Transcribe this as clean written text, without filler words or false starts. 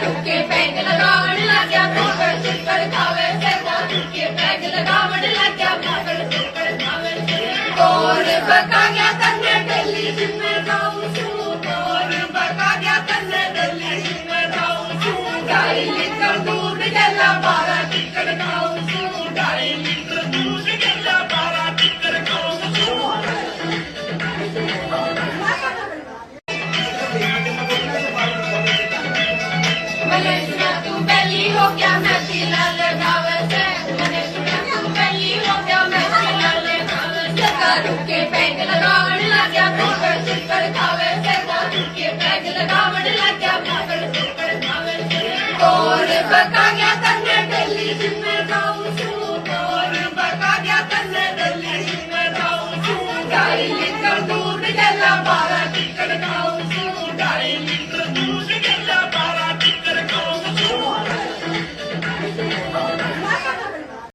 रुके पैग लगावण लाग्या पागल चिक्कड़ खावे सेवा रुके पैग लगावण लाग्या पागल चिक्कड़ खावे कौन बका गया तन्ने दिल्ली जिम्मे जाऊं छू कौन बका गया तन्ने दिल्ली जिम्मे जाऊं छू ढाई लीटर दूध गला 12 टिक्कड़ खाऊं छू ढाई लीटर दूध गला 12 टिक्कड़ खाऊं छू तू बेली हो गया मैं तिला लगावे से मैंने सुना तू बेली हो गया मैं तिला लगावे से रुके पैग लगावण लाग्या पागल चिक्कड़ खावे से रुके पैग लगावण लाग्या पागल चिक्कड़ खावे से कौन बका गया तन्ने दिल्ली जिम्मे जाऊं छू